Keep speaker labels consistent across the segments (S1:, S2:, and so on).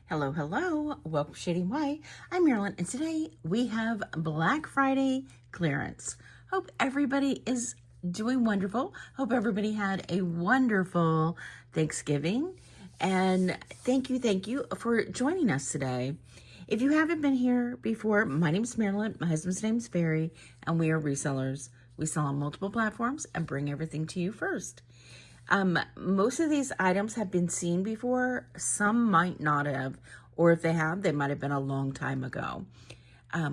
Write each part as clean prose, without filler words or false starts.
S1: Hello, hello. Welcome to Shady Why. I'm Marilyn, and today we have Black Friday clearance. Hope everybody is doing wonderful. Hope everybody had a wonderful Thanksgiving. And thank you for joining us today. If you haven't been here before, my name is Marilyn. My husband's name is Barry, and we are resellers. We sell on multiple platforms and bring everything to you first. Most of these items have been seen before. Some might not have, or if they have, they might have been a long time ago.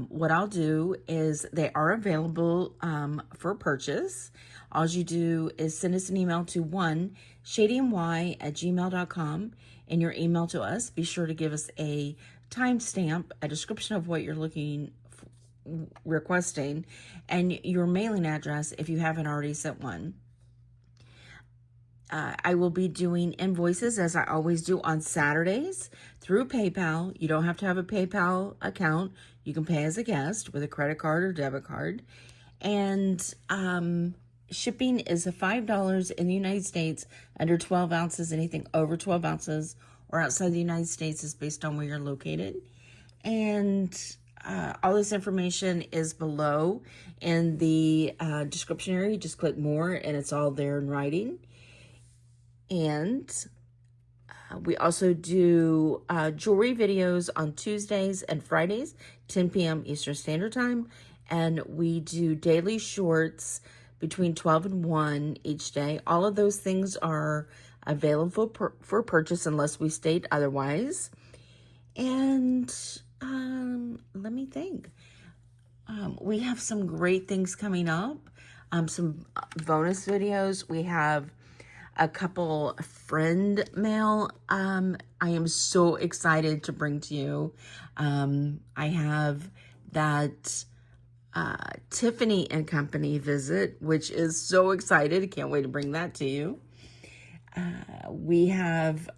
S1: What I'll do is they are available for purchase. All you do is send us an email to shadymy@gmail.com, and your email to us. Be sure to give us a timestamp, a description of what you're requesting, and your mailing address if you haven't already sent one. I will be doing invoices as I always do on Saturdays through PayPal. You don't have to have a PayPal account. You can pay as a guest with a credit card or debit card. And shipping is $5 in the United States, under 12 ounces. Anything over 12 ounces or outside the United States is based on where you're located. And all this information is below in the description area. You just click more and it's all there in writing. And we also do jewelry videos on Tuesdays and Fridays, 10 p.m. Eastern Standard Time. And we do daily shorts between 12 and 1 each day. All of those things are available for purchase unless we state otherwise. And let me think. We have some great things coming up. Some bonus videos. We have a couple friend mail I am so excited to bring to you. I have that Tiffany and Company visit, which is so excited. I can't wait to bring that to you. We have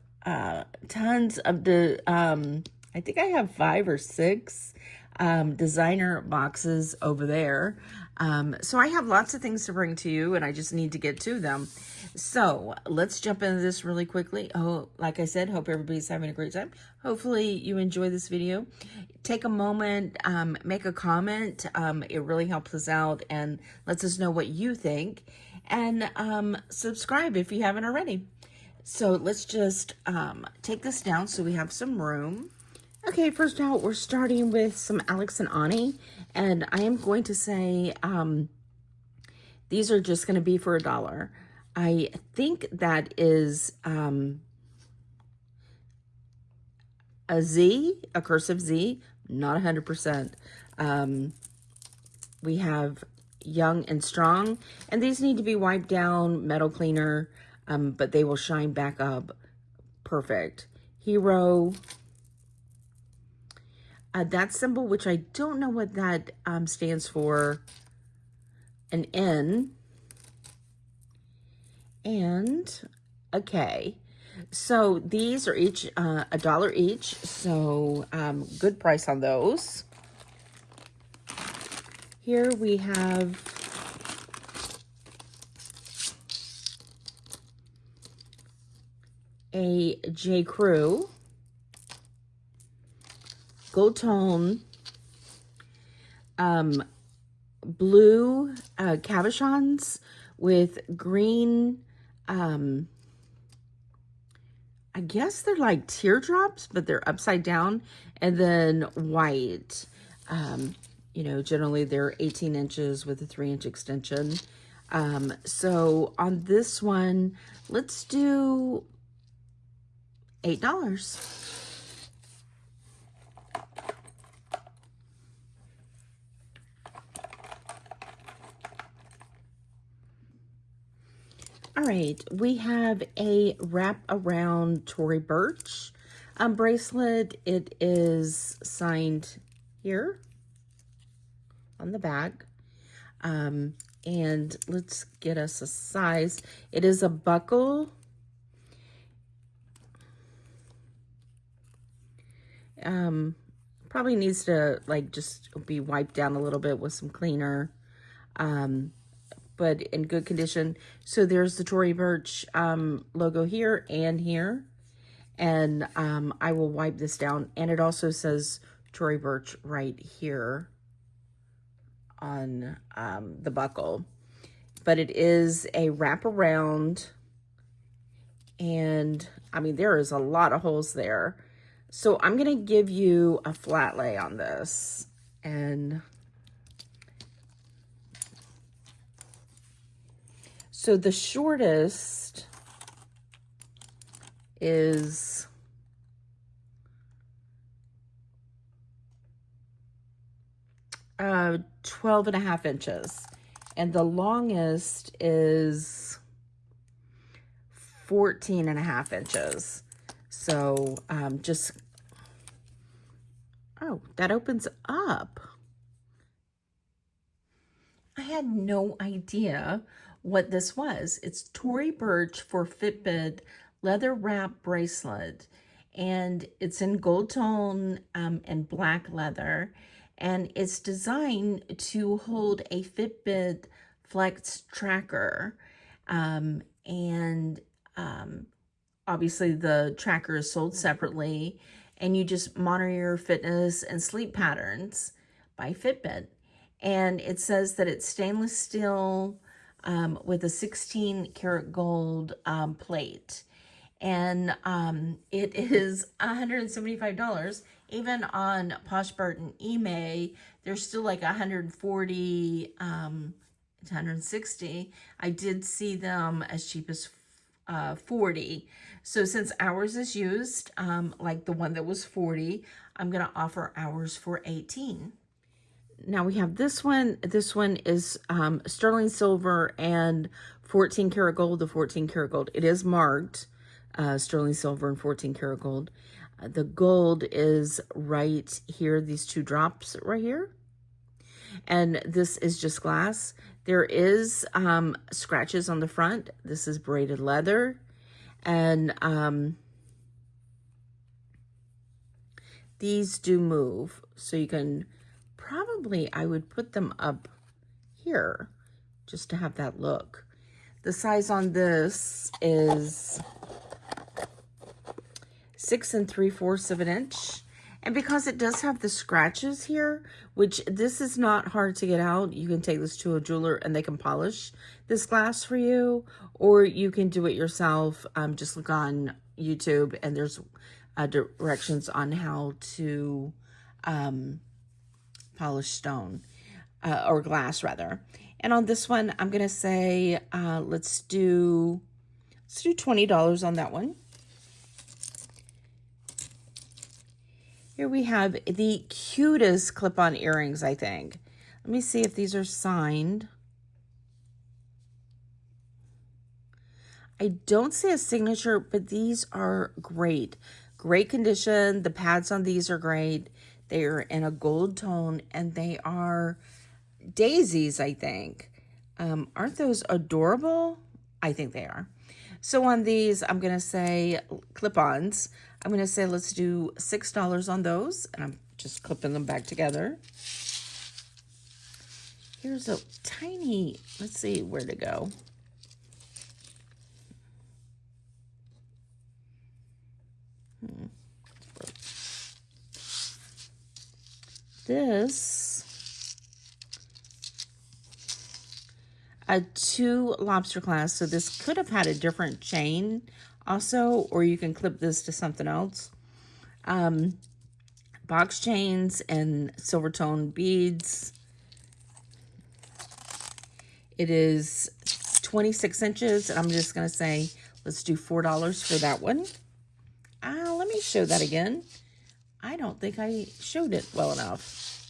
S1: tons of I think I have 5 or 6 designer boxes over there. So I have lots of things to bring to you, and I just need to get to them. So let's jump into this really quickly. Oh, like I said, hope everybody's having a great time. Hopefully you enjoy this video. Take a moment, make a comment. It really helps us out and lets us know what you think. And subscribe if you haven't already. So let's just take this down so we have some room. Okay, first out, we're starting with some Alex and Ani, and I am going to say these are just going to be for $1. I think that is a Z, a cursive Z, not 100%. We have Young and Strong, and these need to be wiped down, metal cleaner, but they will shine back up perfect. Hero. That symbol, which I don't know what that stands for, an N, and a K. So these are each $1 each, so good price on those. Here we have a J. Crew. Gold tone, blue cabochons with green, I guess they're like teardrops, but they're upside down, and then white. You know, generally they're 18 inches with a 3-inch extension. So on this one, let's do $8. All right, we have a wrap around Tory Burch bracelet. It is signed here on the back. And let's get us a size. It is a buckle. Probably needs to like just be wiped down a little bit with some cleaner. But in good condition. So there's the Tory Burch logo here and here. And I will wipe this down. And it also says Tory Burch right here on the buckle. But it is a wraparound. And I mean, there is a lot of holes there. So I'm going to give you a flat lay on this. And so the shortest is 12.5 inches. And the longest is 14.5 inches. So oh, that opens up. I had no idea what this was. It's Tory Burch for Fitbit leather wrap bracelet, and it's in gold tone and black leather, and it's designed to hold a Fitbit Flex tracker, and obviously the tracker is sold separately, and you just monitor your fitness and sleep patterns by Fitbit. And it says that it's stainless steel with a 16 karat gold plate. And it is $175. Even on Poshmark and eBay, there's still like 140 to 160. I did see them as cheap as 40. So since ours is used, like the one that was 40, I'm going to offer ours for 18. Now we have this one. This one is sterling silver and 14 karat gold. The 14 karat gold, it is marked sterling silver and 14 karat gold. The gold is right here, these two drops right here. And this is just glass. There is scratches on the front. This is braided leather. And these do move. So you can probably, I would put them up here just to have that look. The size on this is 6 3/4 of an inch. And because it does have the scratches here, which this is not hard to get out, you can take this to a jeweler and they can polish this glass for you, or you can do it yourself. Just look on YouTube and there's directions on how to polish stone or glass rather. And on this one, I'm gonna say let's do $20 on that one. Here we have the cutest clip-on earrings, I think. Let me see if these are signed. I don't see a signature, but these are great. Great condition. The pads on these are great. They are in a gold tone, and they are daisies, I think. Aren't those adorable? I think they are. So on these, I'm going to say clip-ons. I'm going to say let's do $6 on those. And I'm just clipping them back together. Here's a tiny, let's see where to go. This, a 2 lobster clasp. So this could have had a different chain also, or you can clip this to something else. Box chains and silver tone beads. It is 26 inches, and I'm just going to say, let's do $4 for that one. Let me show that again. I don't think I showed it well enough.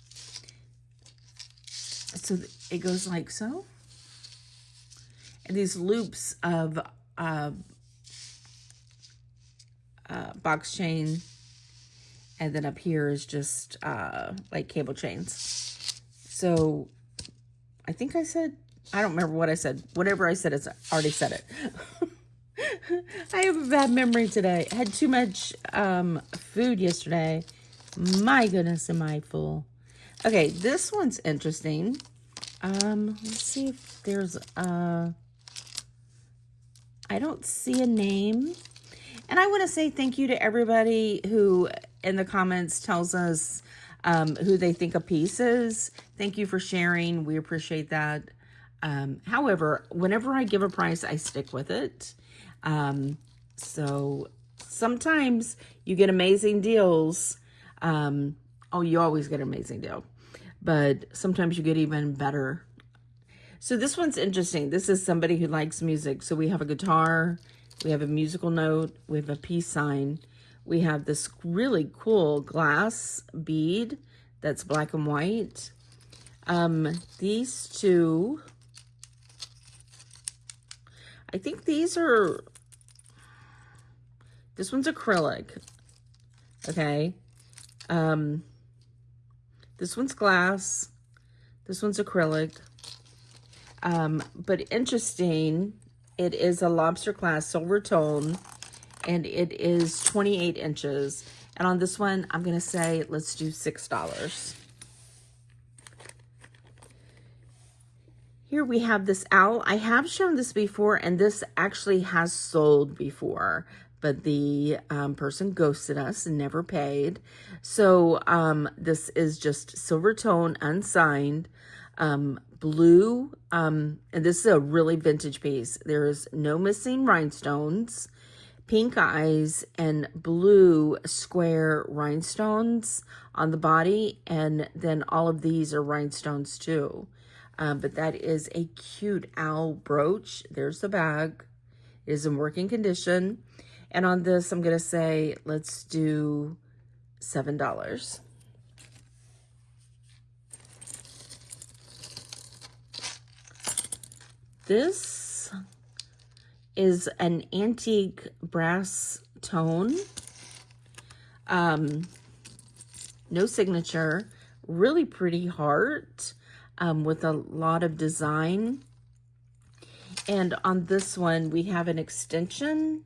S1: So it goes like so. And these loops of box chain, and then up here is just like cable chains. So I think I said, I don't remember what I said. Whatever I said, it's already said it. I have a bad memory today. I had too much food yesterday. My goodness, am I full. Okay, this one's interesting. Let's see if there's I don't see a name. And I want to say thank you to everybody who in the comments tells us who they think a piece is. Thank you for sharing. We appreciate that. However, whenever I give a price, I stick with it. So sometimes you get amazing deals. Oh, you always get an amazing deal. But sometimes you get even better. So this one's interesting. This is somebody who likes music. So we have a guitar, we have a musical note, we have a peace sign. We have this really cool glass bead that's black and white. These two, I think these are, this one's acrylic, okay? This one's glass, this one's acrylic. But interesting, it is a lobster class silver tone, and it is 28 inches. And on this one, I'm going to say, let's do $6. Here we have this owl. I have shown this before, and this actually has sold before, but the person ghosted us and never paid. So this is just silver tone, unsigned, blue, and this is a really vintage piece. There is no missing rhinestones, pink eyes, and blue square rhinestones on the body, and then all of these are rhinestones too. But that is a cute owl brooch. There's the bag. It is in working condition. And on this, I'm going to say, let's do $7. This is an antique brass tone. No signature. Really pretty heart with a lot of design. And on this one, we have an extension.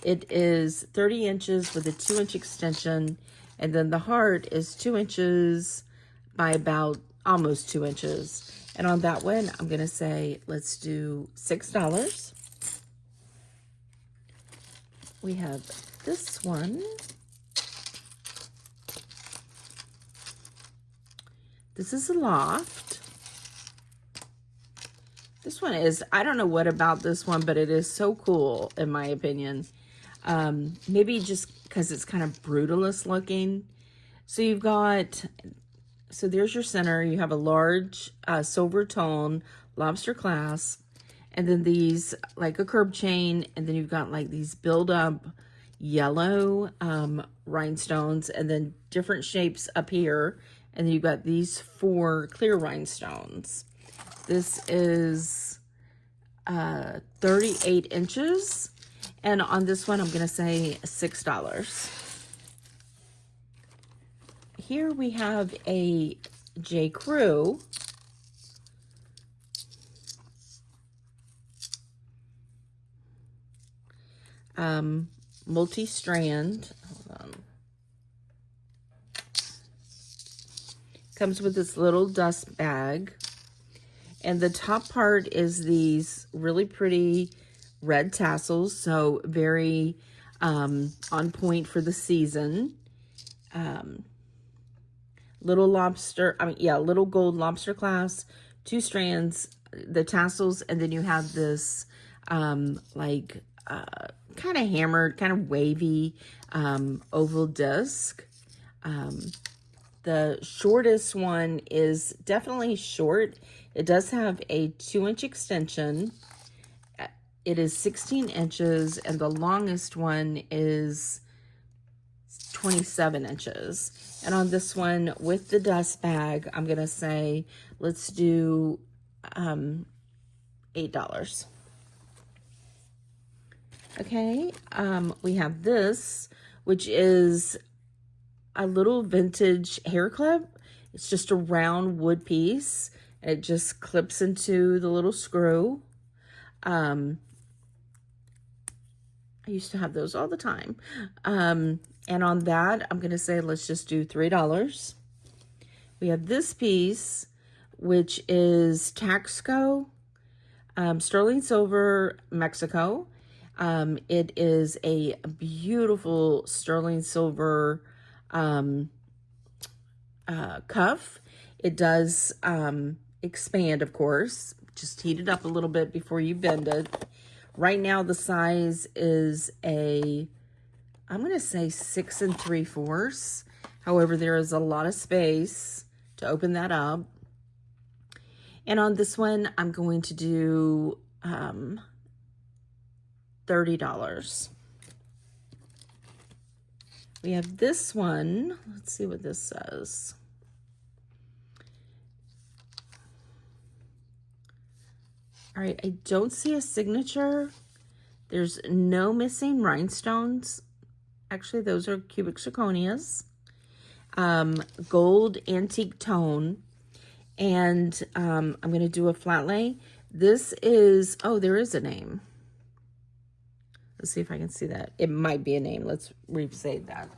S1: It is 30 inches with a 2-inch extension. And then the heart is 2 inches by about almost 2 inches. And on that one, I'm going to say, let's do $6. We have this one. This is a loft. This one is, I don't know what about this one, but it is so cool, in my opinion. Maybe just because it's kind of brutalist looking. So you've got, so there's your center. You have a large silver tone lobster clasp, and then these like a curb chain, and then you've got like these build up yellow rhinestones, and then different shapes up here, and then you've got these 4 clear rhinestones. This is 38 inches, and on this one I'm gonna say $6. Here we have a J. Crew. Multi-strand. Hold on. Comes with this little dust bag. And the top part is these really pretty red tassels. So very on point for the season. Little lobster, little gold lobster clasp, 2 strands, the tassels, and then you have this kind of hammered, kind of wavy oval disc. The shortest one is definitely short. It does have a 2-inch extension. It is 16 inches, and the longest one is 27 inches. And on this one with the dust bag, I'm going to say, let's do $8. Okay, we have this, which is a little vintage hair clip. It's just a round wood piece. It just clips into the little screw. I used to have those all the time. And on that, I'm going to say, let's just do $3. We have this piece, which is Taxco, sterling silver, Mexico. It is a beautiful sterling silver cuff. It does expand, of course. Just heat it up a little bit before you bend it. Right now, the size is I'm going to say 6 3/4. However, there is a lot of space to open that up. And on this one, I'm going to do $30. We have this one. Let's see what this says. All right, I don't see a signature. There's no missing rhinestones. Actually, those are cubic zirconias. Gold antique tone. And I'm going to do a flat lay. This is, oh, there is a name. Let's see if I can see that. It might be a name. Let's re-say that.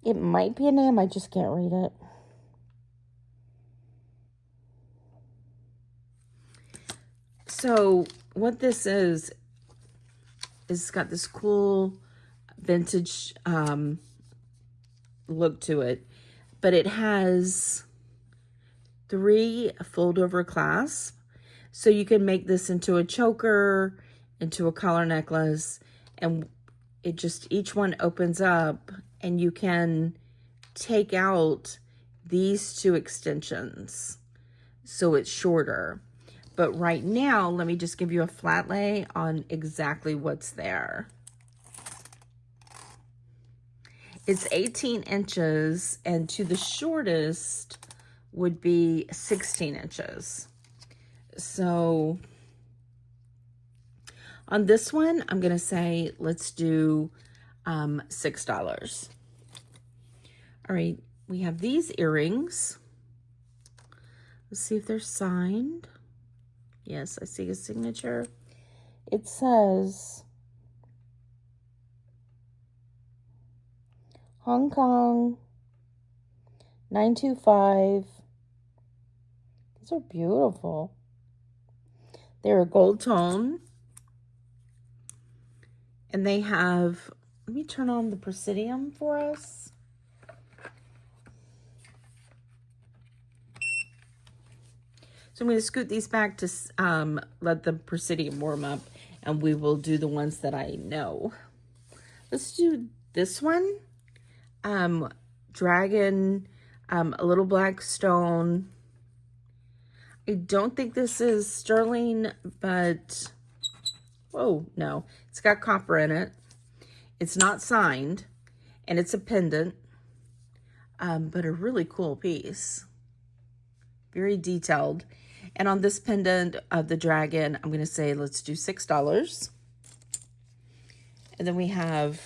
S1: It might be a name. I just can't read it. So what this is it's got this cool vintage look to it, but it has 3 fold over clasps. So you can make this into a choker, into a collar necklace, and it just, each one opens up and you can take out these 2 extensions. So it's shorter. But right now, let me just give you a flat lay on exactly what's there. It's 18 inches, and to the shortest would be 16 inches. So on this one, I'm going to say, let's do $6. All right, we have these earrings. Let's see if they're signed. Yes, I see a signature. It says Hong Kong 925. These are beautiful. They're a gold tone. And they have, let me turn on the presidium for us. So I'm going to scoot these back to let the presidium warm up, and we will do the ones that I know. Let's do this one. Dragon, a little black stone. I don't think this is sterling, but, oh, no. It's got copper in it. It's not signed, and it's a pendant, but a really cool piece. Very detailed. And on this pendant of the dragon, I'm going to say, let's do $6. And then we have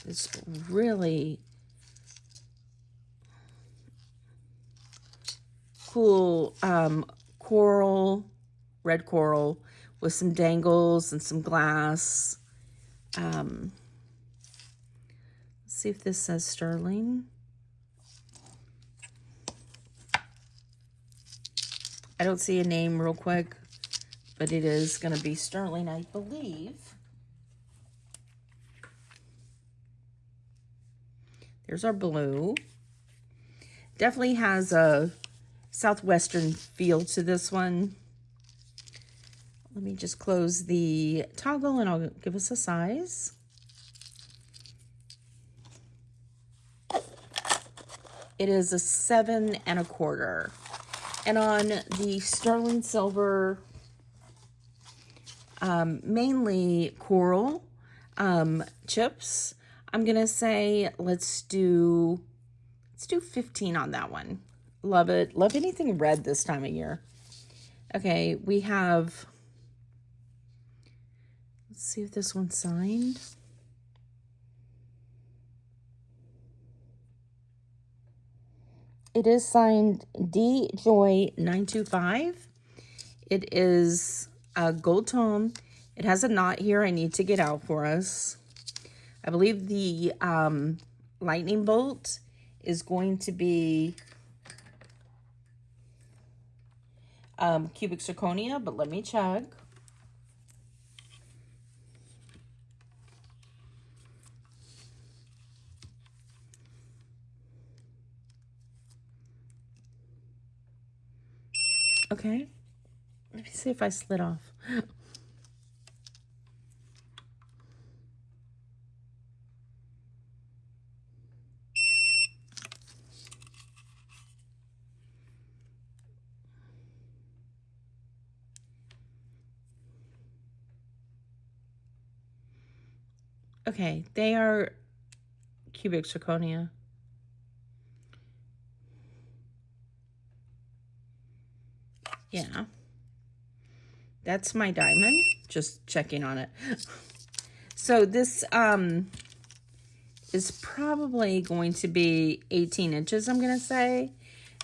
S1: this really cool coral, red coral, with some dangles and some glass. Let's see if this says sterling. I don't see a name real quick, but it is going to be sterling, I believe. There's our blue. Definitely has a southwestern feel to this one. Let me just close the toggle and I'll give us a size. It is a 7 1/4. And on the sterling silver, mainly coral chips, I'm gonna say let's do 15 on that one. Love it. Love anything red this time of year. Okay, we have, let's see if this one's signed. It is signed D Joy 925. It is a gold tone. It has a knot here I need to get out for us. I believe the lightning bolt is going to be cubic zirconia, but let me check. Okay, let me see if I slid off. Okay, they are cubic zirconia. Yeah. That's my diamond. Just checking on it. So this is probably going to be 18 inches, I'm going to say.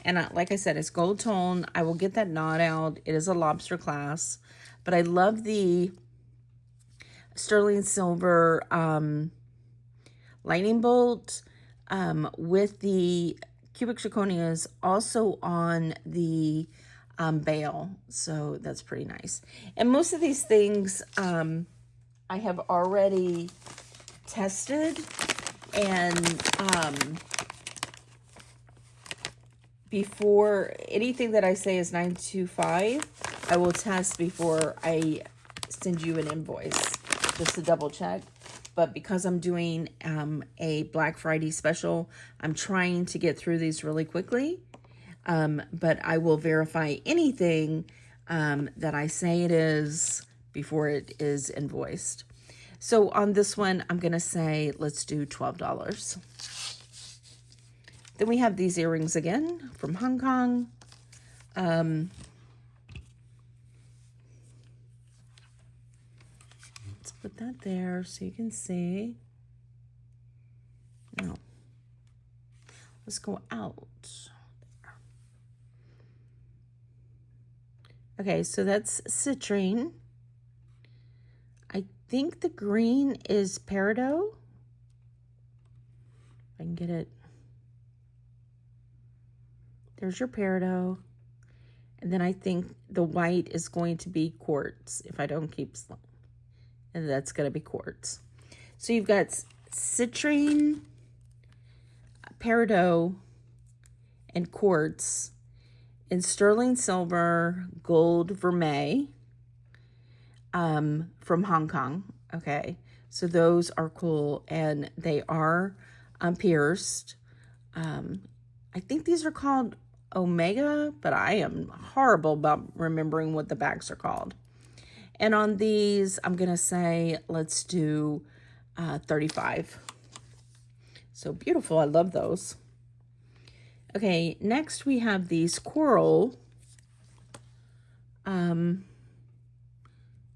S1: And like I said, it's gold tone. I will get that knot out. It is a lobster class. But I love the sterling silver lightning bolt with the cubic zirconias also on the bail. So that's pretty nice. And most of these things I have already tested, and before anything that I say is 925, I will test before I send you an invoice just to double check. But because I'm doing a Black Friday special, I'm trying to get through these really quickly. But I will verify anything that I say it is before it is invoiced. So on this one, I'm going to say, let's do $12. Then we have these earrings again from Hong Kong. Let's put that there so you can see. No. Let's go out. Okay, so that's citrine. I think the green is peridot. If I can get it. There's your peridot. And then I think the white is going to be quartz, if I don't keep slow. And that's going to be quartz. So you've got citrine, peridot, and quartz in sterling silver, gold vermeil from Hong Kong. Okay, so those are cool, and they are pierced. I think these are called Omega, but I am horrible about remembering what the bags are called. And on these, I'm going to say, let's do 35. So beautiful. I love those. Okay, next we have these coral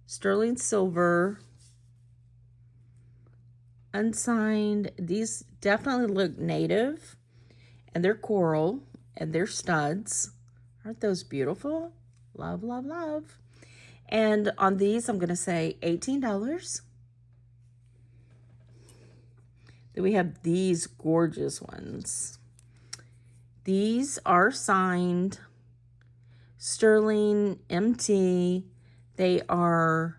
S1: sterling silver unsigned. These definitely look native, and they're coral, and they're studs. Aren't those beautiful? Love, love, love. And on these, I'm going to say $18. Then we have these gorgeous ones. These are signed sterling MT. They are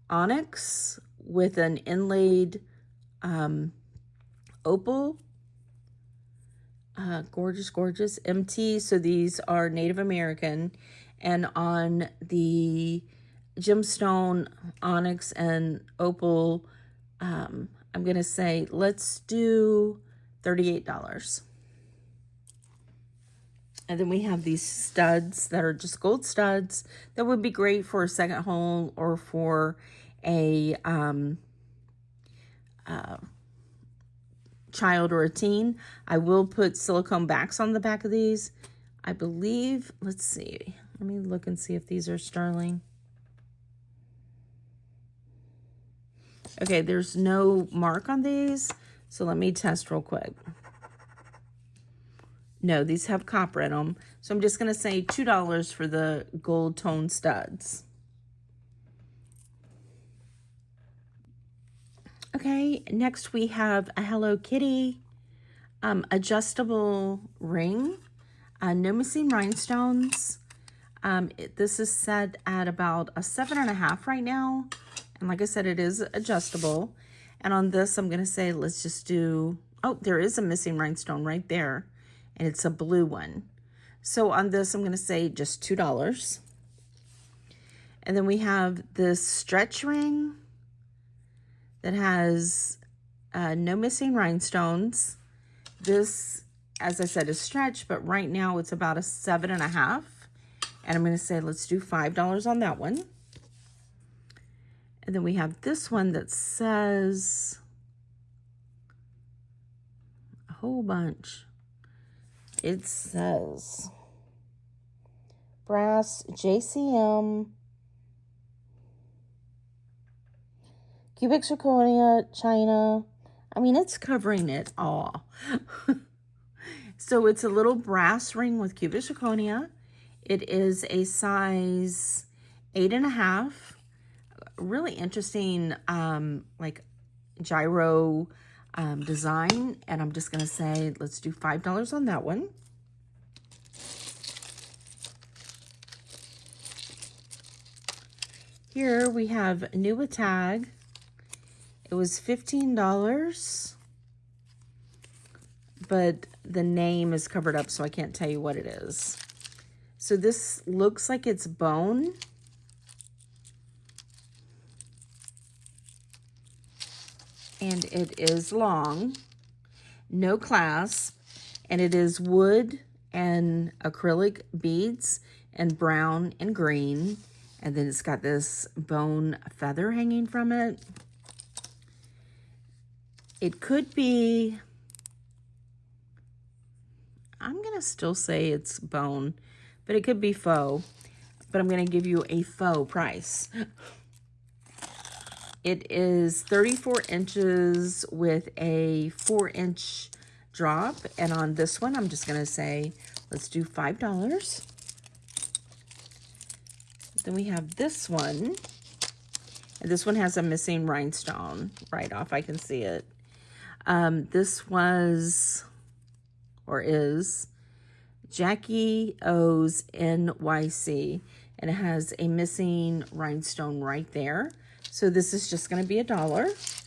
S1: onyx with an inlaid opal. Gorgeous, gorgeous. MT, so these are Native American. And on the gemstone, onyx, and opal, I'm going to say, let's do $38. And then we have these studs that are just gold studs that would be great for a second home or for a child or a teen. I will put silicone backs on the back of these. I believe, let's see. Let me look and see if these are sterling. Okay, there's no mark on these, so let me test real quick. No, these have copper in them. So I'm just going to say $2 for the gold tone studs. Okay, next we have a Hello Kitty adjustable ring. No missing rhinestones. This is set at about a 7.5 right now. And like I said, it is adjustable. And on this, I'm going to say, let's just do, oh, there is a missing rhinestone right there. And it's a blue one. So on this, I'm going to say just $2. And then we have this stretch ring that has no missing rhinestones. This, as I said, is stretched, but right now it's about a 7.5. And I'm going to say, let's do $5 on that one. And then we have this one that says a whole bunch. It says brass, JCM, cubic zirconia, China. I mean, it's covering it all. So it's a little brass ring with cubic zirconia. It is a size 8.5. Really interesting, like gyro design. And I'm just going to say, let's do $5 on that one. Here we have new a tag. It was $15, but the name is covered up, so I can't tell you what it is. So this looks like it's bone. And it is long, no clasp, and it is wood and acrylic beads and brown and green. And then it's got this bone feather hanging from it. It could be, I'm going to still say it's bone, but it could be faux. But I'm going to give you a faux price. It is 34 inches with a 4-inch drop. And on this one, I'm just going to say, let's do $5. Then we have this one. And this one has a missing rhinestone right off. I can see it. This was, or is, Jackie O's NYC. And it has a missing rhinestone right there. So this is just going to be $1.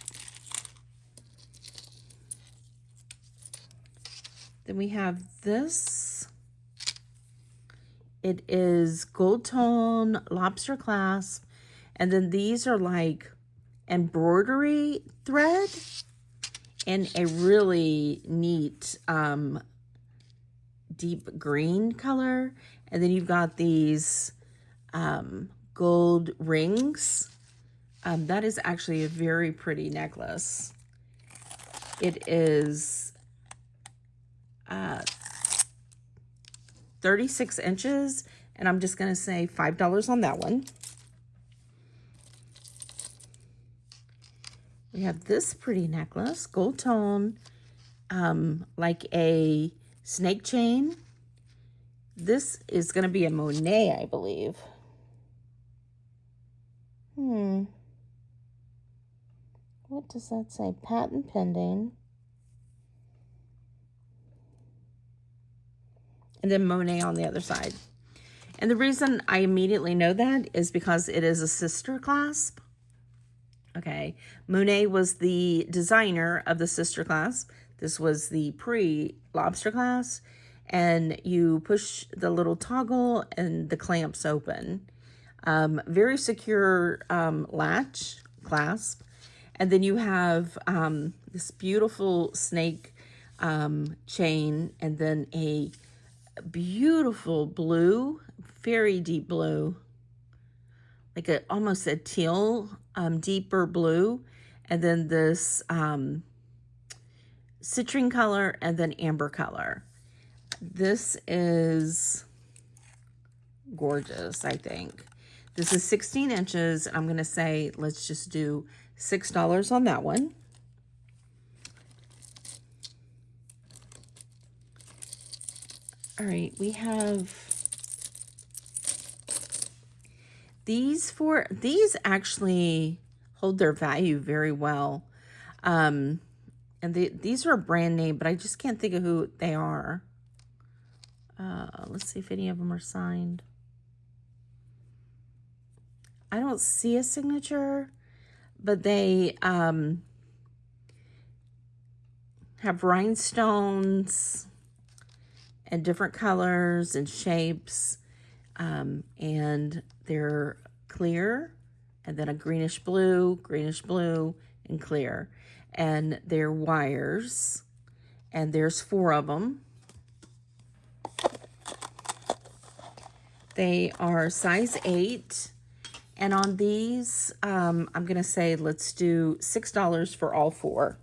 S1: Then we have this. It is gold tone lobster clasp. And then these are like embroidery thread in a really neat deep green color. And then you've got these gold rings. That is actually a very pretty necklace. It is 36 inches, and I'm just going to say $5 on that one. We have this pretty necklace, gold tone, like a snake chain. This is going to be a Monet, I believe. What does that say? Patent pending. And then Monet on the other side. And the reason I immediately know that is because it is a sister clasp. Okay. Monet was the designer of the sister clasp. This was the pre-lobster clasp. And you push the little toggle and the clamps open. Very secure latch clasp. And then you have this beautiful snake chain, and then a beautiful blue, very deep blue, like almost a teal, deeper blue, and then this citrine color, and then amber color. This is gorgeous, I think. This is 16 inches. I'm going to say, let's just do $6 on that one. All right, we have these actually hold their value very well. And these are a brand name, but I just can't think of who they are. Let's see if any of them are signed. I don't see a signature, but they have rhinestones and different colors and shapes, and they're clear, and then a greenish blue, and clear. And they're wires, and there's 4 of them. They are size 8, and on these, I'm going to say let's do $6 for all 4.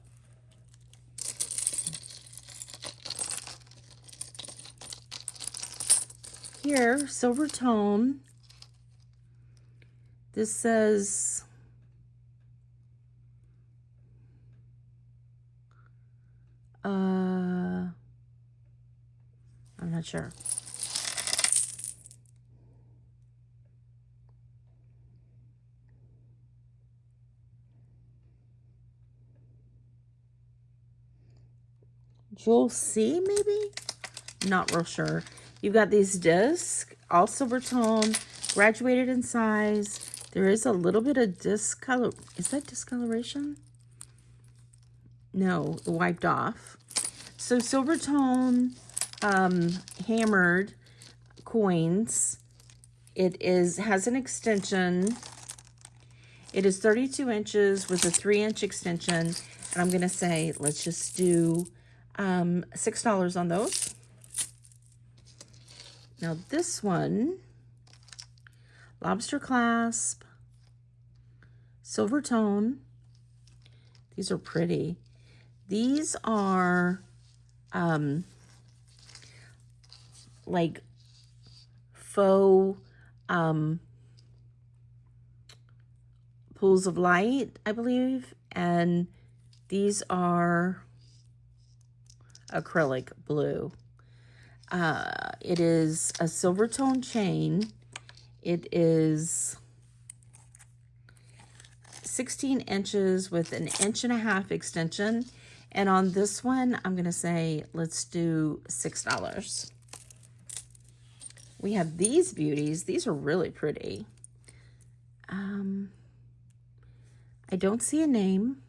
S1: Here, silver tone. This says I'm not sure. Jewel C, maybe? Not real sure. You've got these discs, all silver tone, graduated in size. There is a little bit of discolor. Is that discoloration? No, it wiped off. So silver tone, hammered coins. It has an extension. It is 32 inches with a 3-inch extension. And I'm going to say, let's just do $6 on those. Now this one, lobster clasp, silver tone. These are pretty. These are like faux pools of light, I believe. And these are acrylic blue. It is a silver tone chain. It is 16 inches with an 1.5 inch extension. And on this one, I'm going to say, let's do $6. We have these beauties. These are really pretty. I don't see a name.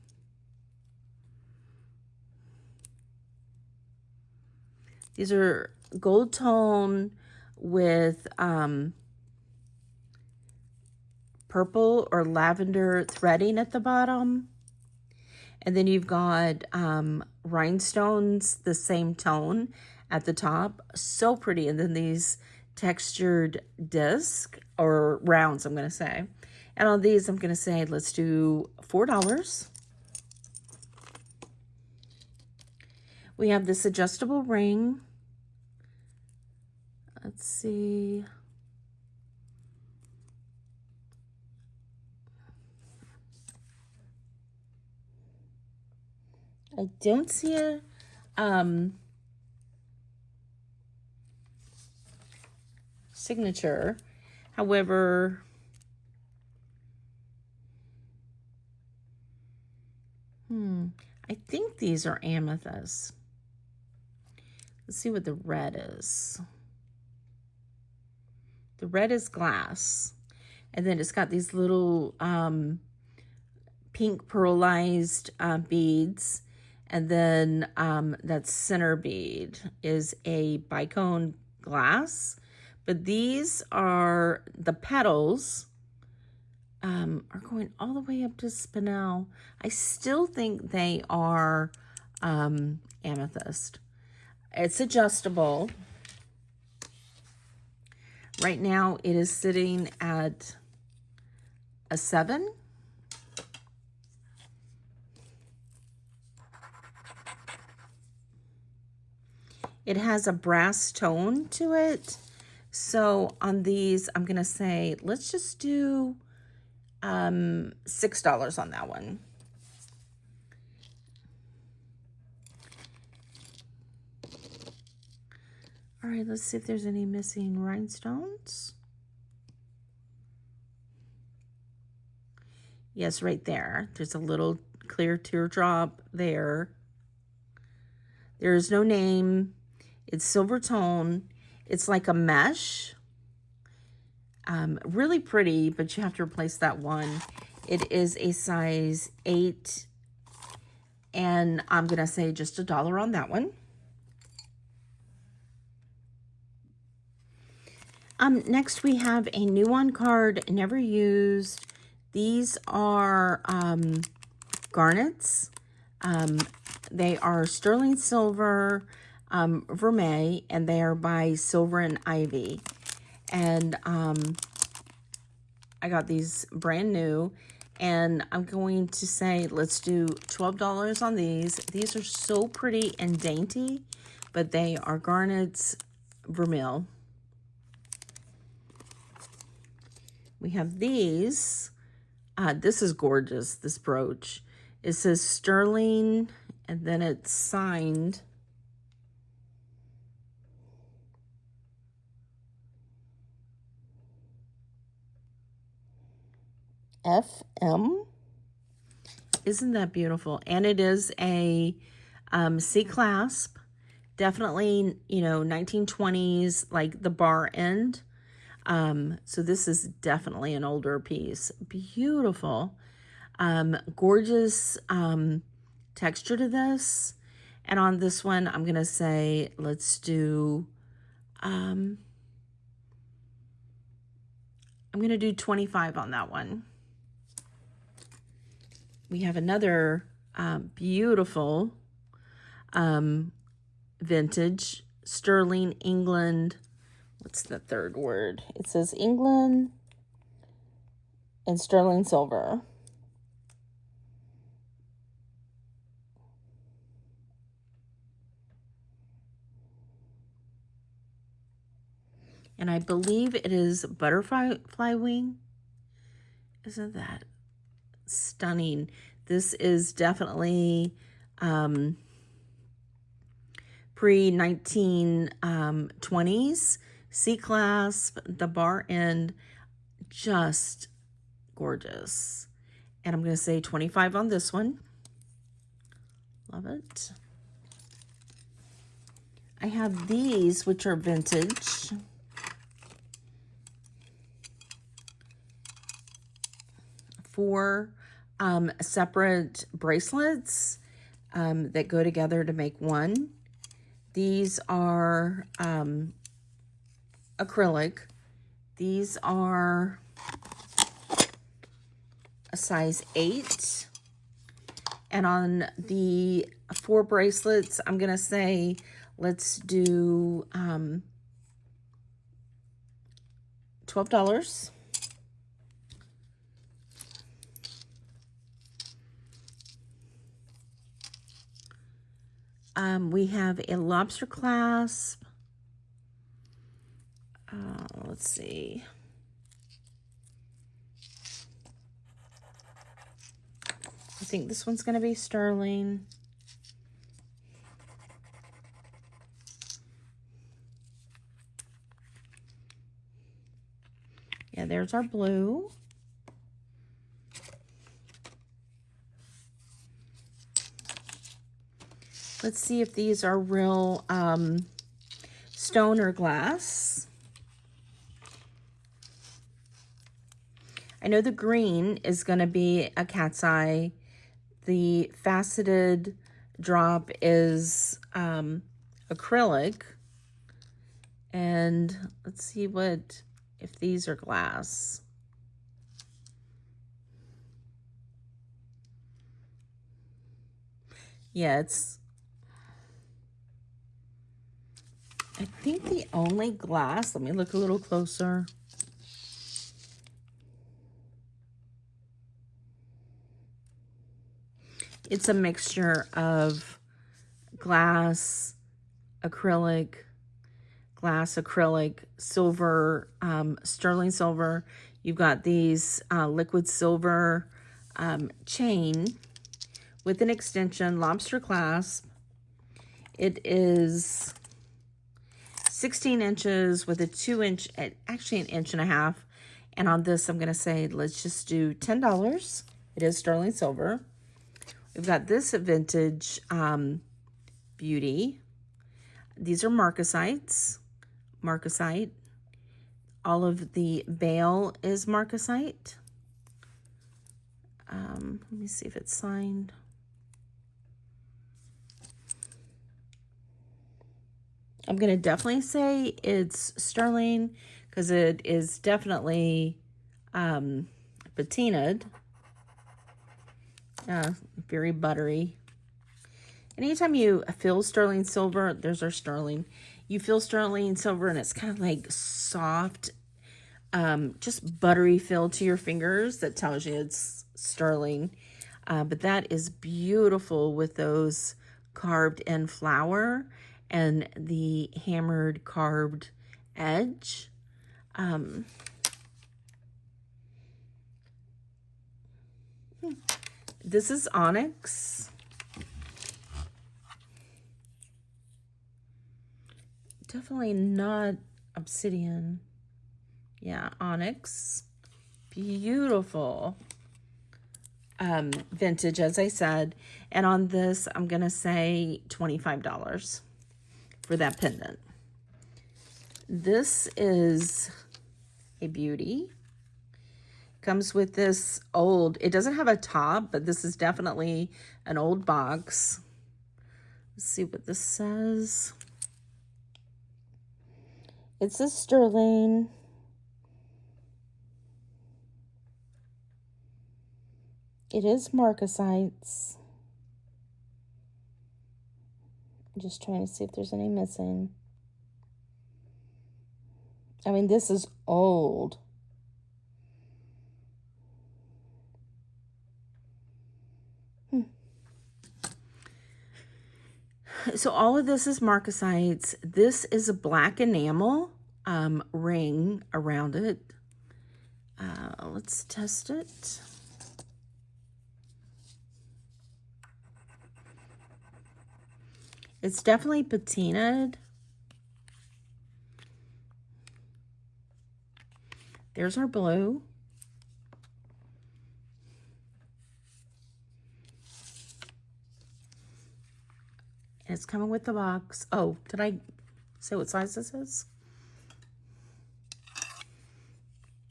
S1: These are gold tone with purple or lavender threading at the bottom. And then you've got rhinestones, the same tone at the top. So pretty. And then these textured disc or rounds, I'm going to say. And on these, I'm going to say, let's do $4. We have this adjustable ring. Let's see. I don't see a signature. However, I think these are amethyst. Let's see what the red is. The red is glass. And then it's got these little pink pearlized beads. And then that center bead is a bicone glass. But these are the petals are going all the way up to spinel. I still think they are amethyst. It's adjustable. Right now it is sitting at a 7. It has a brass tone to it. So on these, I'm going to say, let's just do $6 on that one. All right, let's see if there's any missing rhinestones. Yes, right there. There's a little clear teardrop there. There is no name. It's silver tone. It's like a mesh. Really pretty, but you have to replace that one. It is a size 8, and I'm going to say just $1 on that one. Next we have a new on card, never used. These are garnets. They are sterling silver, vermeil, and they are by Silver and Ivy. And I got these brand new, and I'm going to say let's do $12 on these. These are so pretty and dainty, but they are garnets, vermeil. We have these. This is gorgeous, this brooch. It says sterling, and then it's signed. FM. Isn't that beautiful? And it is a C clasp. Definitely, you know, 1920s, like the bar end. So this is definitely an older piece. Beautiful. Gorgeous texture to this. And on this one, I'm going to say, let's do, I'm going to do 25 on that one. We have another beautiful vintage sterling England. What's the third word? It says England and sterling silver. And I believe it is butterfly wing. Isn't that stunning? This is definitely pre-1920s. C-clasp, the bar end, just gorgeous. And I'm going to say 25 on this one. Love it. I have these, which are vintage. Four separate bracelets that go together to make one. These are acrylic. These are a size 8. And on the 4 bracelets, I'm going to say let's do $12. We have a lobster clasp. Let's see. I think this one's going to be sterling. Yeah, there's our blue. Let's see if these are real stone or glass. I know the green is going to be a cat's eye. The faceted drop is acrylic. And let's see if these are glass. Yeah, I think the only glass, let me look a little closer. It's a mixture of glass, acrylic, silver, sterling silver. You've got these liquid silver chain with an extension, lobster clasp. It is 16 inches with a 2-inch, actually an 1.5 inches. And on this, I'm going to say, let's just do $10. It is sterling silver. We've got this vintage beauty. These are marcasites. Marcasite. All of the bail is marcasite. Let me see if it's signed. I'm going to definitely say it's sterling because it is definitely patinaed. Very buttery. Anytime you feel sterling silver, there's our sterling. You feel sterling silver and it's kind of like soft, just buttery feel to your fingers. That tells you it's sterling. But that is beautiful with those carved in flower and the hammered carved edge. This is onyx. Definitely not obsidian. Yeah, onyx. Beautiful. Vintage, as I said. And on this, I'm going to say $25 for that pendant. This is a beauty. Comes with this old, it doesn't have a top, but this is definitely an old box. Let's see what this says. It says sterling. It is marcasites. I'm just trying to see if there's any missing. I mean, this is old. So all of this is marcasites. This is a black enamel ring around it. Let's test it. It's definitely patinaed. There's our blue. And it's coming with the box. Oh, did I say what size this is?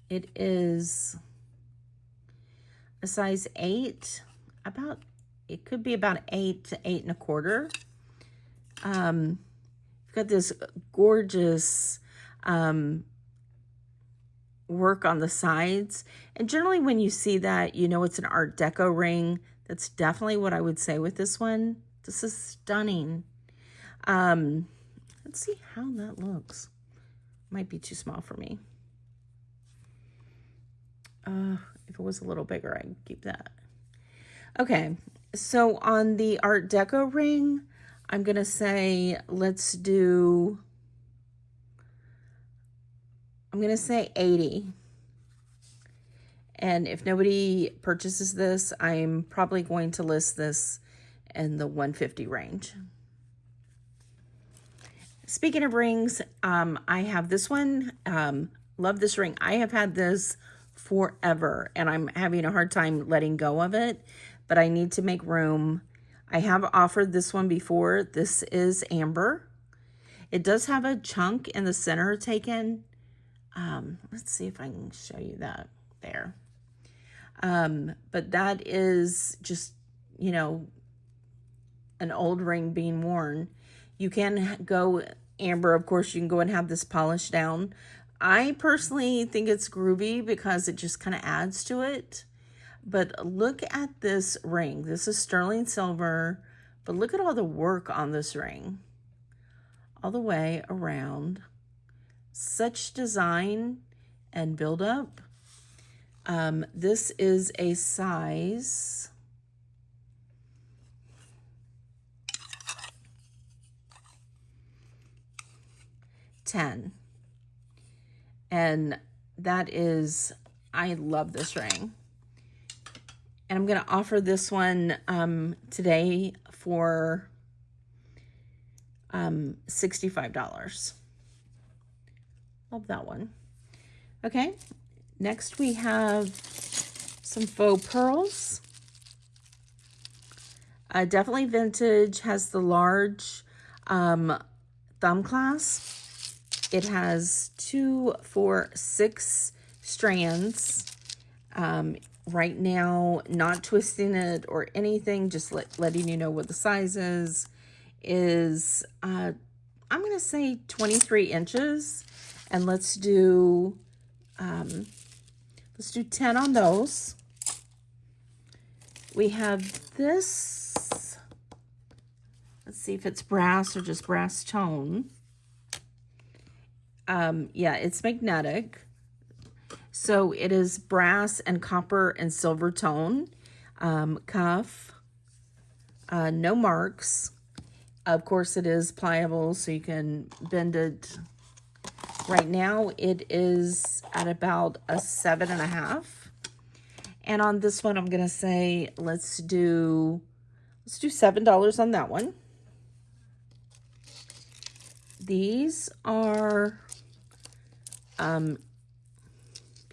S1: It is a size 8. It could be about 8 to 8 1/4. You've got this gorgeous work on the sides. And generally when you see that, you know it's an Art Deco ring. That's definitely what I would say with this one. This is stunning. Let's see how that looks. Might be too small for me. If it was a little bigger, I'd keep that. Okay, so on the Art Deco ring, I'm going to say let's do, I'm going to say 80. And if nobody purchases this, I'm probably going to list this in the 150 range. Speaking of rings, I have this one. Love this ring. I have had this forever, and I'm having a hard time letting go of it, but I need to make room. I have offered this one before. This is amber. It does have a chunk in the center taken. Let's see if I can show you that there. But that is just, you know, an old ring being worn. You can go amber, of course. You can go and have this polished down. I personally think it's groovy because it just kind of adds to it. But look at this ring. This is sterling silver, but look at all the work on this ring. All the way around. Such design and build-up. This is a size 10. And that is, I love this ring. And I'm going to offer this one today for $65. Love that one. Okay, next we have some faux pearls. Definitely vintage, has the large thumb clasp. It has 2, 4, 6 strands. Right now, not twisting it or anything, just letting you know what the size is I'm going to say 23 inches. And let's do 10 on those. We have this. Let's see if it's brass or just brass tone. Yeah, it's magnetic. So it is brass and copper and silver tone. Cuff. No marks. Of course, it is pliable, so you can bend it. Right now, it is at about a 7.5. And on this one, I'm gonna say let's do $7 on that one. These are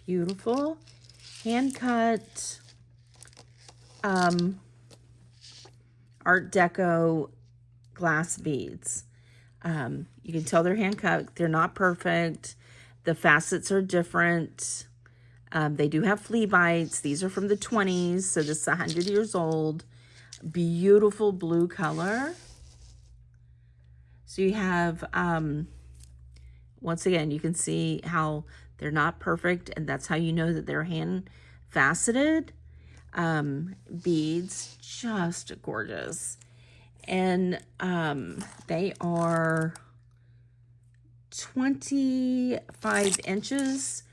S1: beautiful hand cut Art Deco glass beads. You can tell they're hand cut. They're not perfect. The facets are different. They do have flea bites. These are from the 20s, so this is 100 years old. Beautiful blue color. So you have, once again, you can see how they're not perfect, and that's how you know that they're hand faceted. Beads, just gorgeous. And they are 25 inches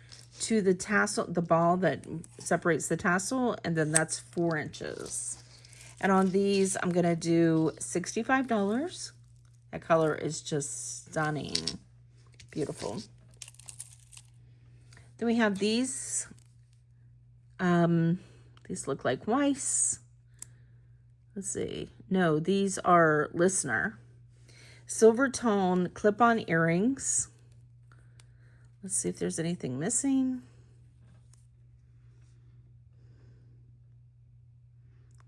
S1: to the tassel, the ball that separates the tassel, and then that's 4 inches. And on these, I'm gonna do $65. That color is just stunning. Beautiful. Then we have these. These look like Weiss. Let's see. No, these are Listener. Silver tone clip-on earrings. Let's see if there's anything missing.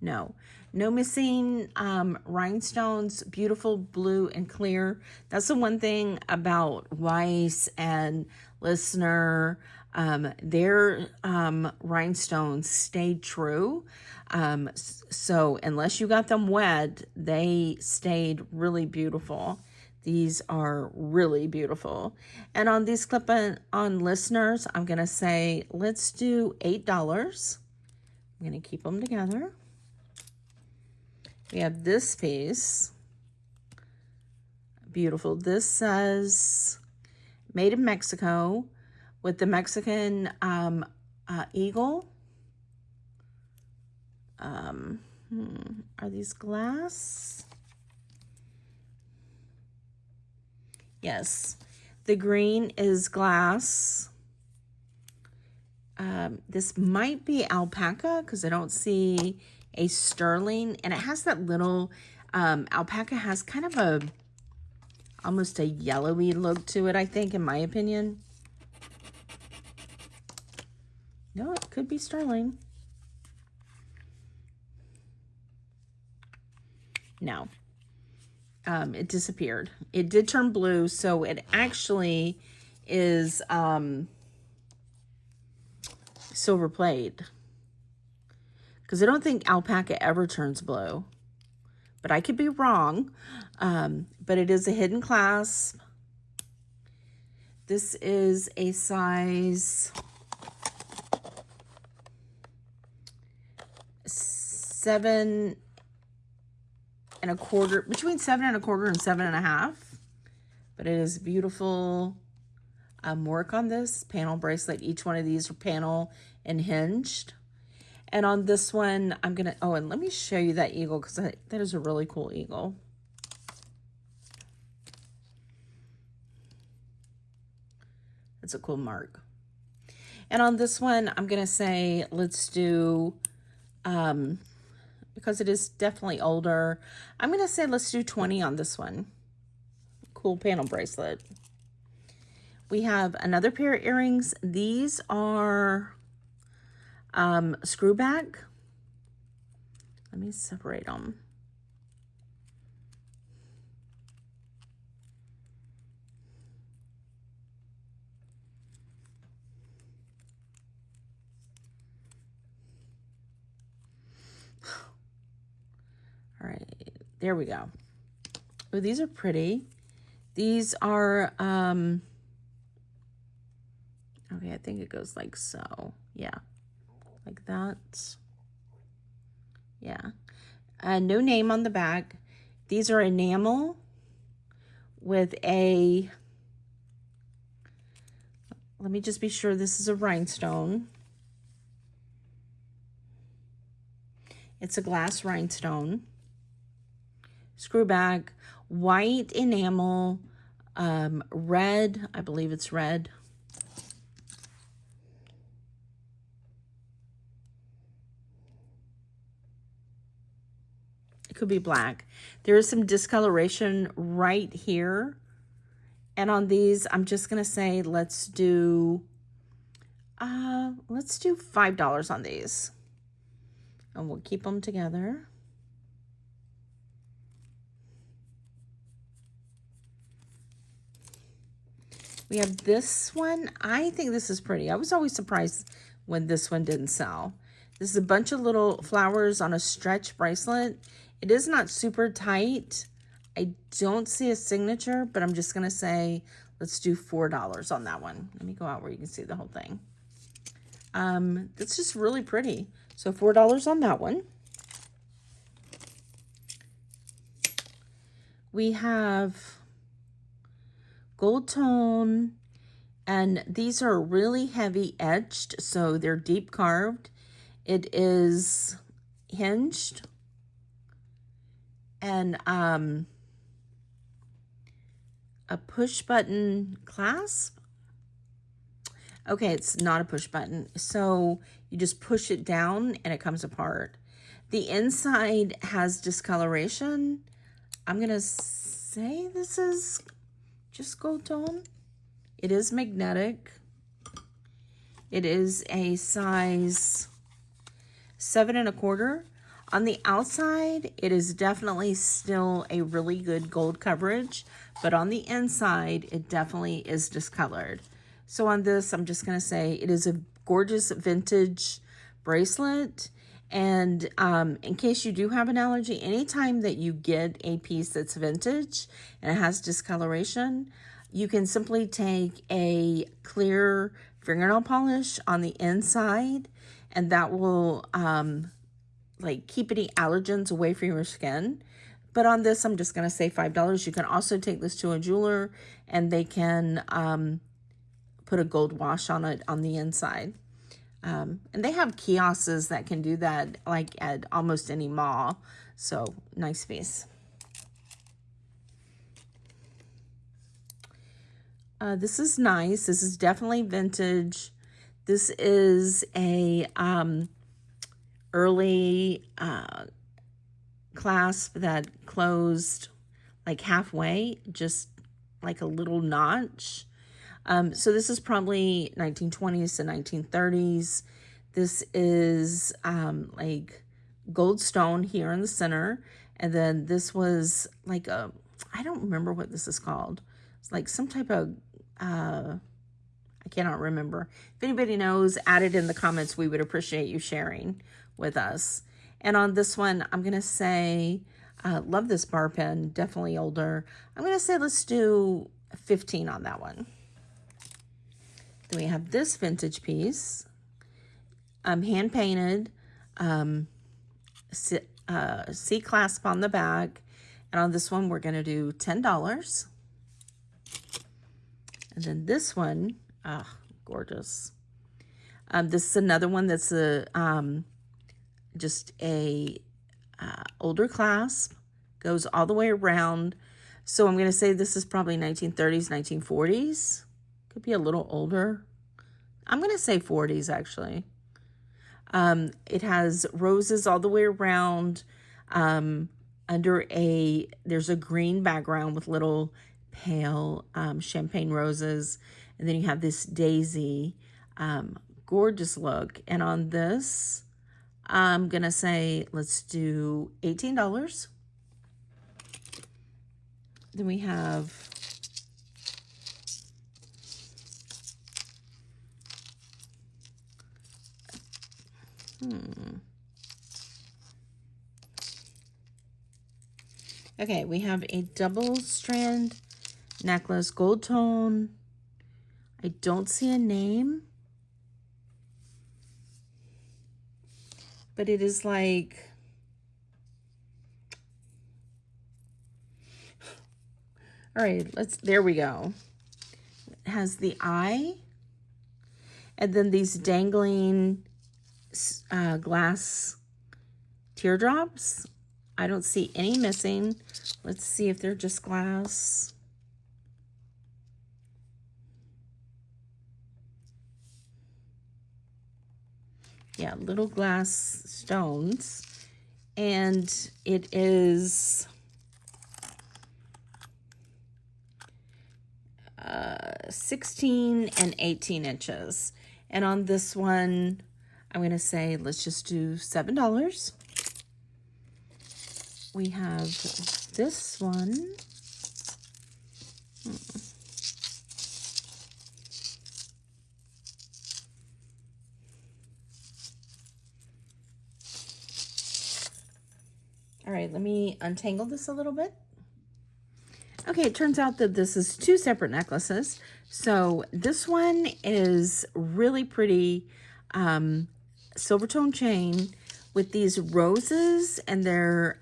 S1: No missing rhinestones. Beautiful blue and clear. That's the one thing about Weiss and Listener. Their rhinestones stayed true. So unless you got them wet, they stayed really beautiful. These are really beautiful. And on these clip-on Listeners, I'm going to say, let's do $8. I'm going to keep them together. We have this piece. Beautiful. This says made in Mexico with the Mexican eagle. Are these glass? Yes. The green is glass. This might be alpaca because I don't see a sterling, and it has that little alpaca has kind of almost a yellowy look to it, I think, in my opinion. No, it could be sterling. No. It disappeared. It did turn blue, so it actually is silver plate. Because I don't think alpaca ever turns blue. But I could be wrong. But it is a hidden clasp. This is a size 7 1/4, between 7 1/4 and 7.5. But it is beautiful work on this panel bracelet. Each one of these are panel and hinged. And on this one, I'm going to, oh, and let me show you that eagle because that is a really cool eagle. It's a cool mark. And on this one, I'm going to say, let's do, because it is definitely older, I'm going to say let's do 20 on this one. Cool panel bracelet. We have another pair of earrings. These are screw back. Let me separate them. There we go. Oh, these are pretty. These are, okay, I think it goes like so. Yeah, like that. Yeah. No name on the back. These are enamel with a, let me just be sure this is a rhinestone. It's a glass rhinestone. Screw back, white enamel, red, I believe it's red. It could be black. There is some discoloration right here. And on these, I'm just gonna say, let's do $5 on these. And we'll keep them together. We have this one. I think this is pretty. I was always surprised when this one didn't sell. This is a bunch of little flowers on a stretch bracelet. It is not super tight. I don't see a signature, but I'm just going to say, let's do $4 on that one. Let me go out where you can see the whole thing. It's just really pretty. So $4 on that one. We have gold tone, and these are really heavy etched, so they're deep carved. It is hinged, and a push button clasp. Okay, it's not a push button, so you just push it down and it comes apart. The inside has discoloration. I'm gonna say this is just gold tone. It is magnetic. It is a size 7 1/4. On the outside, it is definitely still a really good gold coverage, but on the inside, it definitely is discolored. So on this, I'm just gonna say it is a gorgeous vintage bracelet. And in case you do have an allergy, anytime that you get a piece that's vintage and it has discoloration, you can simply take a clear fingernail polish on the inside, and that will like keep any allergens away from your skin. But on this, I'm just going to say $5. You can also take this to a jeweler and they can put a gold wash on it on the inside. And they have kiosks that can do that, like at almost any mall. So nice piece. This is nice. This is definitely vintage. This is a early clasp that closed like halfway, just like a little notch. So this is probably 1920s to 1930s. This is like gold stone here in the center. And then this was like a, I don't remember what this is called. It's like some type of, I cannot remember. If anybody knows, add it in the comments. We would appreciate you sharing with us. And on this one, I'm going to say, love this bar pen, definitely older. I'm going to say let's do 15 on that one. Then we have this vintage piece, hand painted, C clasp on the back. And on this one, we're going to do $10. And then this one, gorgeous. This is another one that's a just a older clasp, goes all the way around. So I'm going to say this is probably 1930s, 1940s. Could be a little older. I'm going to say 40s actually. It has roses all the way around. There's a green background with little pale champagne roses. And then you have this daisy, gorgeous look. And on this, I'm going to say, let's do $18. Then we have Okay, we have a double strand necklace, gold tone. I don't see a name, but it is like, all right, there we go. It has the eye, and then these dangling glass teardrops. I don't see any missing. Let's see if they're just glass. Yeah, little glass stones. And it is 16 and 18 inches. And on this one, I'm going to say, let's just do $7. We have this one. All right, let me untangle this a little bit. Okay, it turns out that this is two separate necklaces. So this one is really pretty silver tone chain with these roses, and they're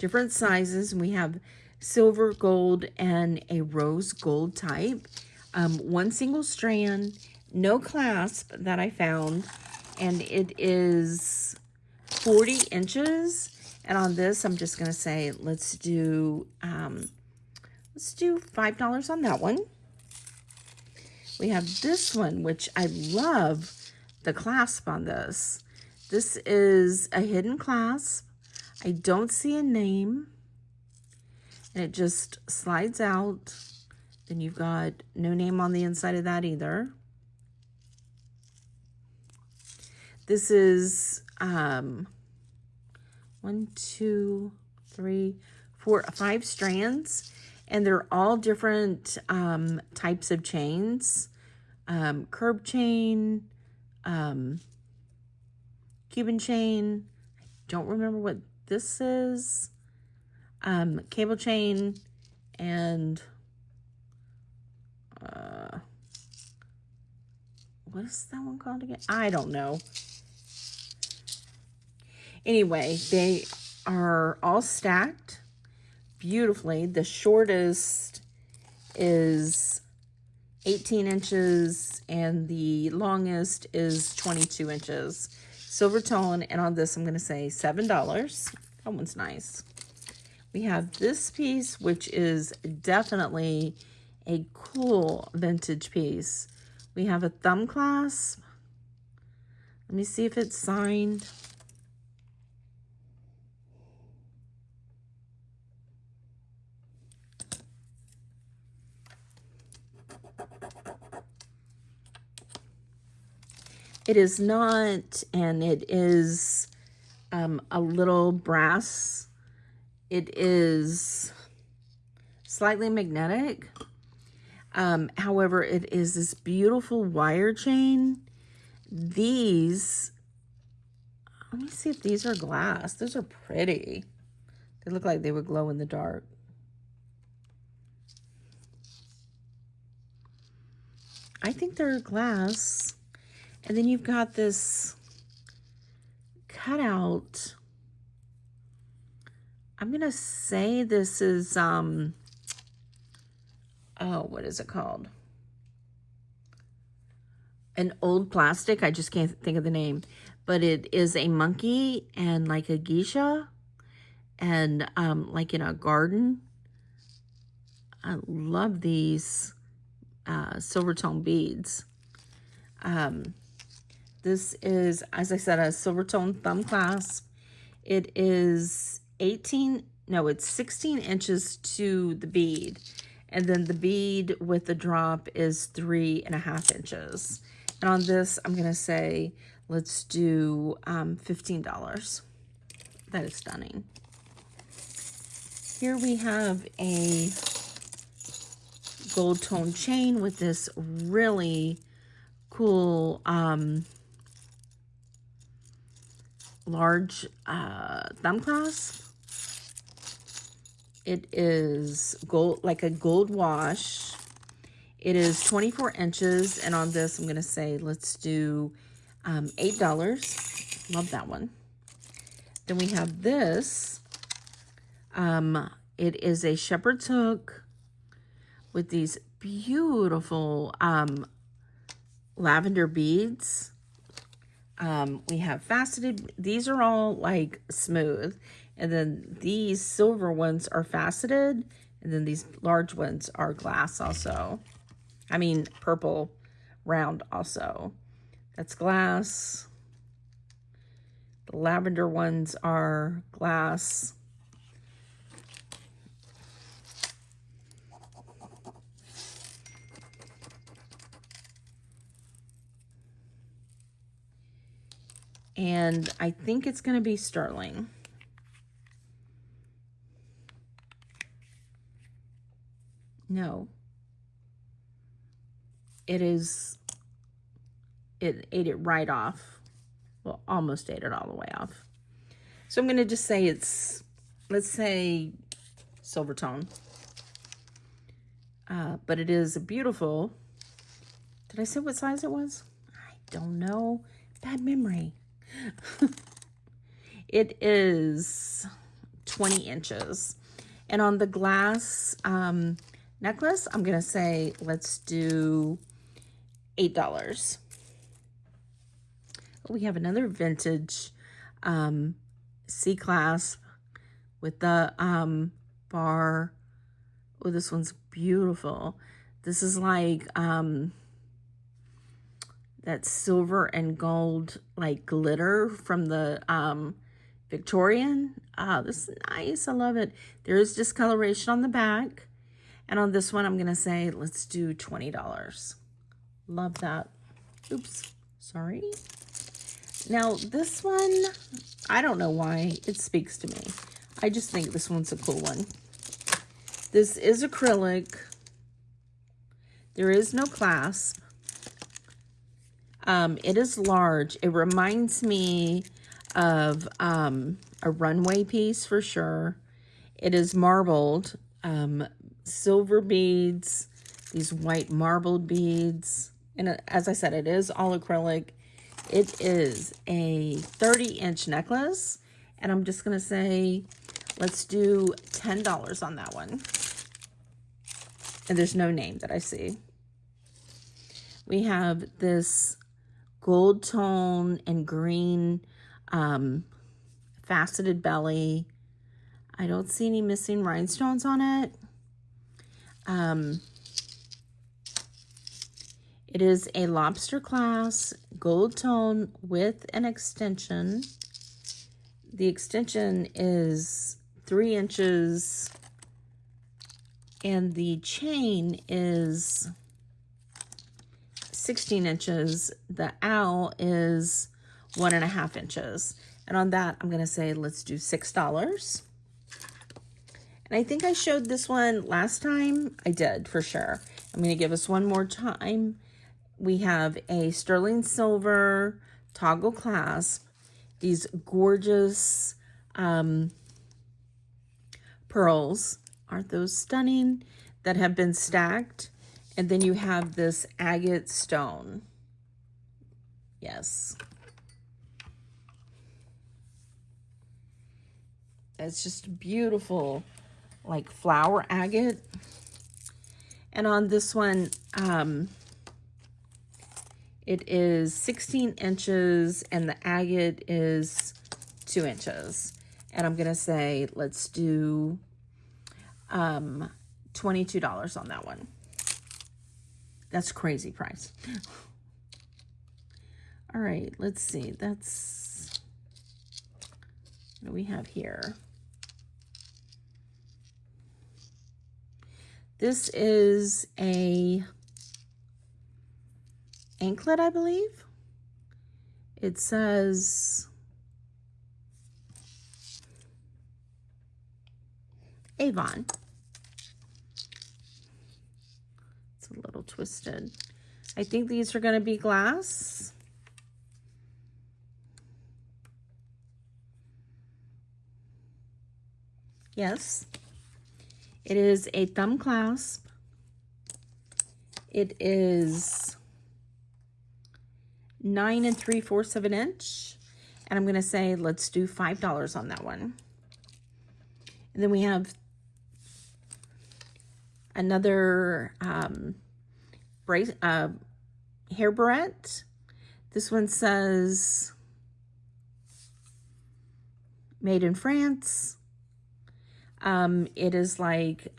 S1: different sizes. And we have silver, gold, and a rose gold type. One single strand, no clasp that I found, and it is 40 inches. And on this, I'm just gonna say, let's do $5 on that one. We have this one, which I love the clasp on this. This is a hidden clasp. I don't see a name. And it just slides out. Then you've got no name on the inside of that either. This is 1, 2, 3, 4, 5 strands. And they're all different types of chains. Curb chain, Cuban chain. I don't remember what this is. Cable chain, and what is that one called again? I don't know. Anyway, they are all stacked beautifully. The shortest is 18 inches and the longest is 22 inches. Silver tone, and on this I'm going to say $7. That one's nice. We have this piece, which is definitely a cool vintage piece. We have a thumb clasp. Let me see if it's signed. It is not, and it is a little brass. It is slightly magnetic. However, it is this beautiful wire chain. These, let me see if these are glass. Those are pretty. They look like they would glow in the dark. I think they're glass. And then you've got this cutout. I'm going to say this is, what is it called? An old plastic. I just can't think of the name. But it is a monkey and like a geisha and like in a garden. I love these silver tone beads. This is, as I said, a silver tone thumb clasp. It is 16 inches to the bead. And then the bead with the drop is 3.5 inches. And on this, I'm going to say, let's do $15. That is stunning. Here we have a gold tone chain with this really cool large thumb clasp. It is gold, like a gold wash. It is 24 inches, and on this, I'm going to say, let's do $8. Love that one. Then we have this. It is a shepherd's hook with these beautiful lavender beads. We have faceted. These are all like smooth. And then these silver ones are faceted. And then these large ones are glass also. I mean, purple round also. That's glass. The lavender ones are glass. And I think it's going to be sterling. No. It is, it ate it right off. Well, almost ate it all the way off. So I'm going to just say it's, let's say, silver tone. But it is a beautiful, did I say what size it was? I don't know. Bad memory. It is 20 inches. And on the glass necklace, I'm going to say, let's do $8. We have another vintage C-clasp with the bar. Oh, this one's beautiful. This is like that silver and gold like glitter from the Victorian. This is nice. I love it. There is discoloration on the back. And on this one, I'm going to say, let's do $20. Love that. Oops. Sorry. Now, this one, I don't know why. It speaks to me. I just think this one's a cool one. This is acrylic. There is no clasp. It is large. It reminds me of a runway piece for sure. It is marbled. Silver beads. These white marbled beads. And as I said, it is all acrylic. It is a 30-inch necklace. And I'm just going to say, let's do $10 on that one. And there's no name that I see. We have this gold tone and green faceted belly. I don't see any missing rhinestones on it. It is a lobster clasp, gold tone with an extension. The extension is 3 inches and the chain is 16 inches. The owl is 1.5 inches. And on that, I'm going to say, let's do $6. And I think I showed this one last time. I did, for sure. I'm going to give us one more time. We have a sterling silver toggle clasp. These gorgeous pearls. Aren't those stunning? That have been stacked. And then you have this agate stone. Yes. It's just beautiful, like flower agate. And on this one, it is 16 inches and the agate is 2 inches. And I'm going to say, let's do $22 on that one. That's crazy price. All right, let's see. That's, what do we have here? This is a anklet, I believe. It says Avon. It's a little twisted. I think these are going to be glass. Yes. It is a thumb clasp. It is 9 3/4 of an inch. And I'm going to say, let's do $5 on that one. And then we have another hair barrette. This one says made in France. It is like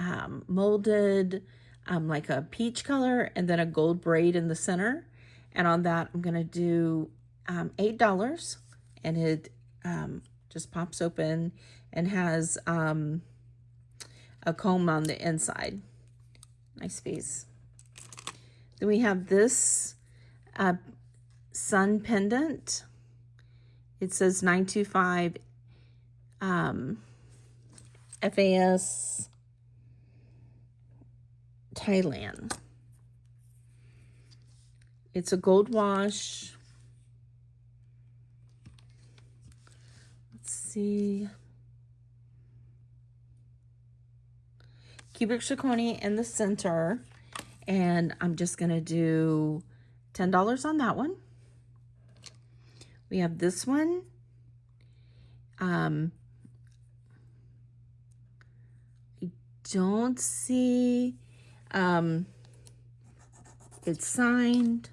S1: molded like a peach color and then a gold braid in the center. And on that, I'm going to do $8. And it just pops open and has a comb on the inside. Nice piece. Then we have this sun pendant. It says 925 FAS Thailand. It's a gold wash. Let's see. Cubic zirconia in the center. And I'm just going to do $10 on that one. We have this one. I don't see it's signed.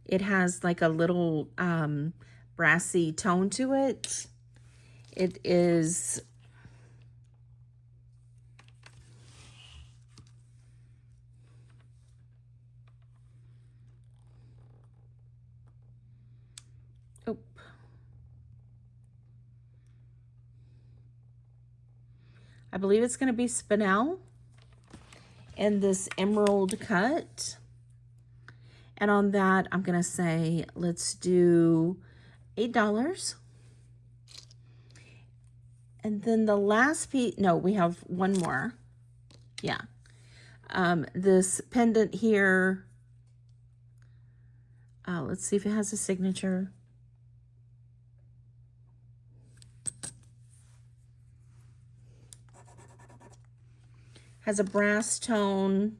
S1: It has like a little brassy tone to it. It is I believe it's going to be spinel in this emerald cut. And on that, I'm going to say, let's do $8. And then the last piece, no, we have one more. Yeah. This pendant here. Let's see if it has a signature. Has a brass tone,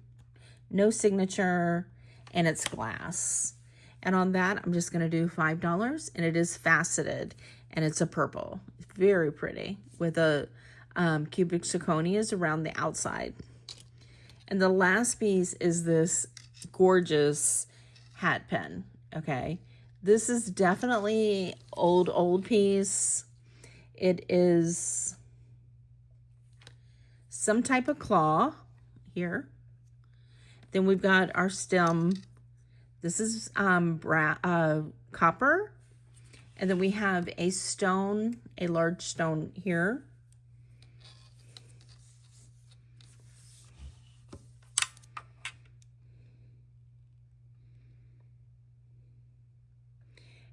S1: no signature, and it's glass. And on that, I'm just going to do $5, and it is faceted, and it's a purple. Very pretty, with a cubic zirconias around the outside. And the last piece is this gorgeous hat pin, okay? This is definitely old piece. It is some type of claw here. Then we've got our stem. This is copper. And then we have a stone, a large stone here.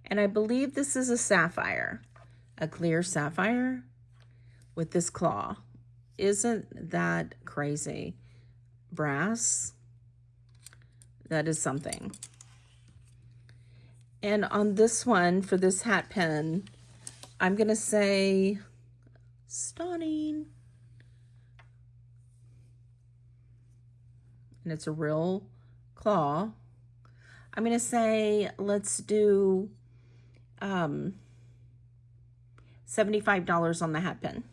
S1: And I believe this is a sapphire, a clear sapphire with this claw. Isn't that crazy? Brass. That is something. And on this one, for this hat pin, I'm going to say stunning. And it's a real claw. I'm going to say, let's do $75 on the hat pin.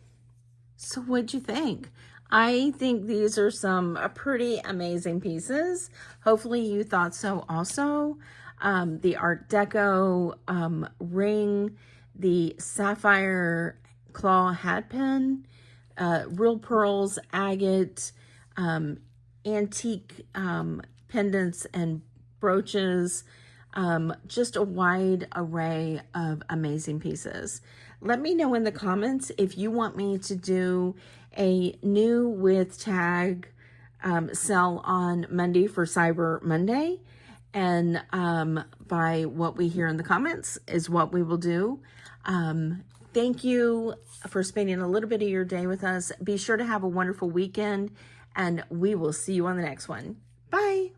S1: So what'd you think? I think these are some pretty amazing pieces. Hopefully you thought so also. The Art Deco ring, the sapphire claw hat pin, real pearls, agate, antique pendants and brooches, just a wide array of amazing pieces. Let me know in the comments if you want me to do a new with tag sell on Monday for Cyber Monday. And by what we hear in the comments is what we will do. Thank you for spending a little bit of your day with us. Be sure to have a wonderful weekend, and we will see you on the next one. Bye.